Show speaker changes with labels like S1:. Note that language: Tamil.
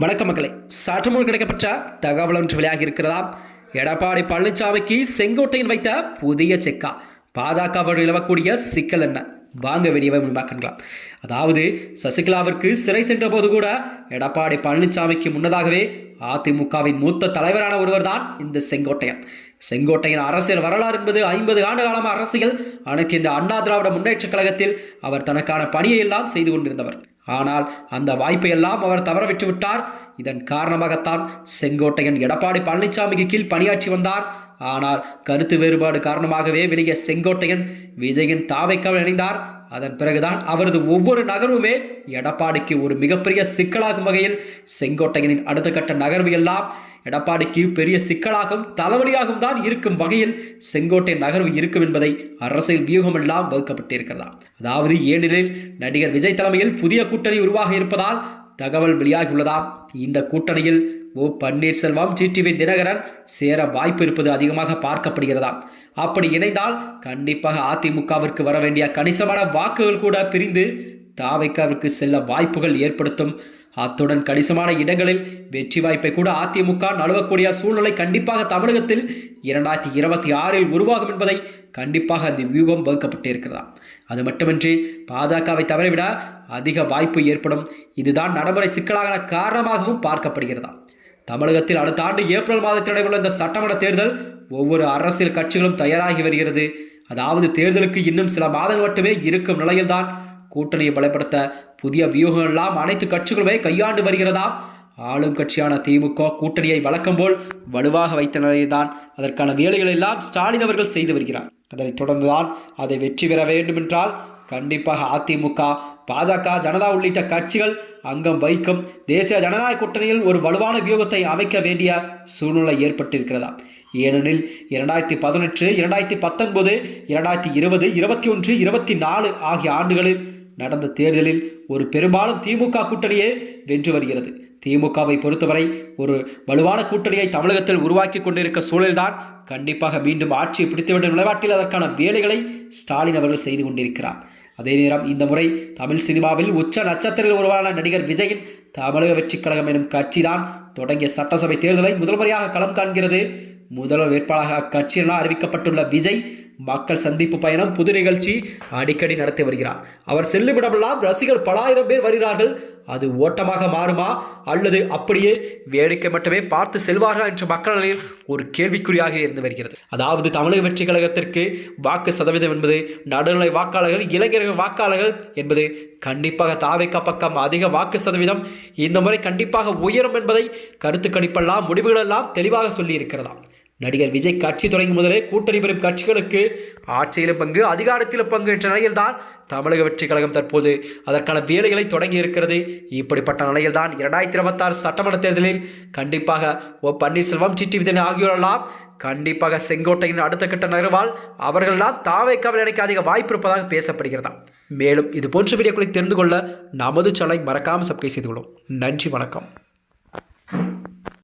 S1: வணக்கம் மக்களே, சற்று முன் கிடைக்கப்பட்ட தகவல் ஒன்று வெளியாகி இருக்கிறதா? எடப்பாடி பழனிசாமிக்கு செங்கோட்டையில் வைத்த புதிய செக்கா? பாஜகவோடு நிலவக்கூடிய சிக்கல் என்ன? வாங்க வெளியே முன்பாக்கலாம். அதாவது சசிகலாவிற்கு சிறை சென்ற போது கூட எடப்பாடி பழனிசாமிக்கு முன்னதாகவே அதிமுகவின் மூத்த தலைவரான ஒருவர் தான் இந்த செங்கோட்டையன் அரசியல் வரலாறு என்பது 50 ஆண்டு காலமாக அரசியல் அனைத்து இந்த அண்ணா திராவிட முன்னேற்ற கழகத்தில் அவர் தனக்கான பணியை எல்லாம் செய்து கொண்டிருந்தவர். ஆனால் அந்த வாய்ப்பை எல்லாம் அவர் தவறவிட்டு விட்டார். இதன் காரணமாகத்தான் செங்கோட்டையன் எடப்பாடி பழனிசாமிக்கு கீழ் பணியாற்றி வந்தார். ஆனால் கருத்து வேறுபாடு காரணமாகவே வெளியே செங்கோட்டையன் விஜயின் தாவைக்காவில் இணைந்தார். அதன் பிறகுதான் அவரது ஒவ்வொரு நகர்வுமே எடப்பாடிக்கு ஒரு மிகப்பெரிய சிக்கலாகும் வகையில் செங்கோட்டையனின் அடுத்த கட்ட நகர்வு எல்லாம் எடப்பாடிக்கு பெரிய சிக்கலாகும் தலைவலியாகவும் தான் இருக்கும் வகையில் செங்கோட்டை நகர்வு இருக்கும் என்பதை அரசியல் வியூகம் எல்லாம் வகுக்கப்பட்டிருக்கிறதா? அதாவது ஏனெனில் நடிகர் விஜய் தலைமையில் புதிய கூட்டணி உருவாக இருப்பதால் தகவல் வெளியாகியுள்ளதாம். இந்த கூட்டணியில் பன்னீர்செல்வம், டிடிவி தினகரன் சேர வாய்ப்பு இருப்பது அதிகமாக பார்க்கப்படுகிறதா? அப்படி இணைந்தால் கண்டிப்பாக அதிமுகவிற்கு வர வேண்டிய கணிசமான வாக்குகள் கூட பிரிந்து தாவைக்காவிற்கு செல்ல வாய்ப்புகள் ஏற்படுத்தும். அத்துடன் கணிசமான இடங்களில் வெற்றி வாய்ப்பை கூட அதிமுக நழுவக்கூடிய சூழ்நிலை கண்டிப்பாக தமிழகத்தில் 2026 உருவாகும் என்பதை கண்டிப்பாக அந்த வியூகம் வகுக்கப்பட்டிருக்கிறதா? அது மட்டுமின்றி பாஜகவை தவறிவிட அதிக வாய்ப்பு ஏற்படும். இதுதான் நடைமுறை சிக்கலான காரணமாகவும் பார்க்கப்படுகிறதா? தமிழகத்தில் அடுத்த ஆண்டு ஏப்ரல் மாதத்தில் நடைபெறும் இந்த சட்டமன்ற தேர்தல் ஒவ்வொரு அரசியல் கட்சிகளும் தயாராகி வருகிறது. அதாவது தேர்தலுக்கு இன்னும் சில மாதங்கள் மட்டுமே இருக்கும் நிலையில்தான் கூட்டணியை பலப்படுத்த புதிய வியூகங்கள் எல்லாம் அனைத்து கட்சிகளுமே கையாண்டு வருகிறதா? ஆளும் கட்சியான திமுக கூட்டணியை வழக்கம் போல் வலுவாக வைத்த நிலையில்தான் அதற்கான வேலைகள் எல்லாம் ஸ்டாலின் அவர்கள் செய்து வருகிறார். அதனைத் தொடர்ந்துதான் அதை வெற்றி பெற வேண்டும் என்றால் கண்டிப்பாக அதிமுக, பாஜக, ஜனதா உள்ளிட்ட கட்சிகள் அங்கம் வைக்கும் தேசிய ஜனநாயக கூட்டணியில் ஒரு வலுவான வியூகத்தை அமைக்க வேண்டிய சூழ்நிலை ஏற்பட்டிருக்கிறதா? ஏனெனில் 2018, 2019, 2020, 21, 24 ஆகிய ஆண்டுகளில் நடந்த தேர்தலில் ஒரு பெரும்பாலும் திமுக கூட்டணியே வென்று வருகிறது. திமுகவை பொறுத்தவரை ஒரு வலுவான கூட்டணியை தமிழகத்தில் உருவாக்கி கொண்டிருக்க சூழல்தான் கண்டிப்பாக மீண்டும் ஆட்சியை பிடித்து வேண்டும் நிலைப்பாட்டில் அதற்கான வேலைகளை ஸ்டாலின் அவர்கள் செய்து கொண்டிருக்கிறார். அதே நேரம் இந்த முறை தமிழ் சினிமாவில் உச்ச நட்சத்திரத்தில் உருவான நடிகர் விஜயின் தமிழக வெற்றி கழகம் எனும் கட்சி தான் தொடங்கிய சட்டசபை தேர்தலை முதல் முறையாக களம் காண்கிறது. முதல்வர் வேட்பாளராக அக்கட்சியினால் அறிவிக்கப்பட்டுள்ள விஜய் மக்கள் சந்திப்பு பயணம், புது நிகழ்ச்சி அடிக்கடி நடத்தி வருகிறார். அவர் செல்லுமிடமெல்லாம் ரசிகர் பல ஆயிரம் பேர் வருகிறார்கள். அது ஓட்டமாக மாறுமா அல்லது அப்படியே வேடிக்கை மட்டுமே பார்த்து செல்வார்கள் என்ற மக்கள் நிலையில் ஒரு கேள்விக்குறியாக இருந்து வருகிறது. அதாவது தமிழக வெற்றி கழகத்திற்கு வாக்கு சதவீதம் என்பது நடுநிலை வாக்காளர்கள், இளைஞர்கள் வாக்காளர்கள் என்பது கண்டிப்பாக தாவேக்கா பக்கம் அதிக வாக்கு சதவீதம் இந்த முறை கண்டிப்பாக உயரும் என்பதை கருத்து கணிப்பெல்லாம் முடிவுகளெல்லாம் தெளிவாக சொல்லி இருக்கிறதா? நடிகர் விஜய் கட்சி தொடங்கி முதலே கூட்டணி பெறும் கட்சிகளுக்கு ஆட்சியிலும் பங்கு, அதிகாரத்திலும் பங்கு என்ற நிலையில்தான் தமிழக வெற்றி கழகம் தற்போது அதற்கான வேலைகளை தொடங்கி இருக்கிறது. இப்படிப்பட்ட நிலையில்தான் 2026 சட்டமன்ற தேர்தலில் கண்டிப்பாக பன்னீர்செல்வம், டிடிவி தினகரன் ஆகியோரெல்லாம் கண்டிப்பாக செங்கோட்டையின் அடுத்த கட்ட நகர்வால் அவர்களெல்லாம் தாவேக்காவில் இணைக்க அதிக வாய்ப்பு இருப்பதாக பேசப்படுகிறதா? மேலும் இது போன்ற வீடியோக்களை தெரிந்து கொள்ள நமது சேனலை மறக்காமல் சப்ஸ்கிரைப் செய்து கொள்ளும். நன்றி, வணக்கம்.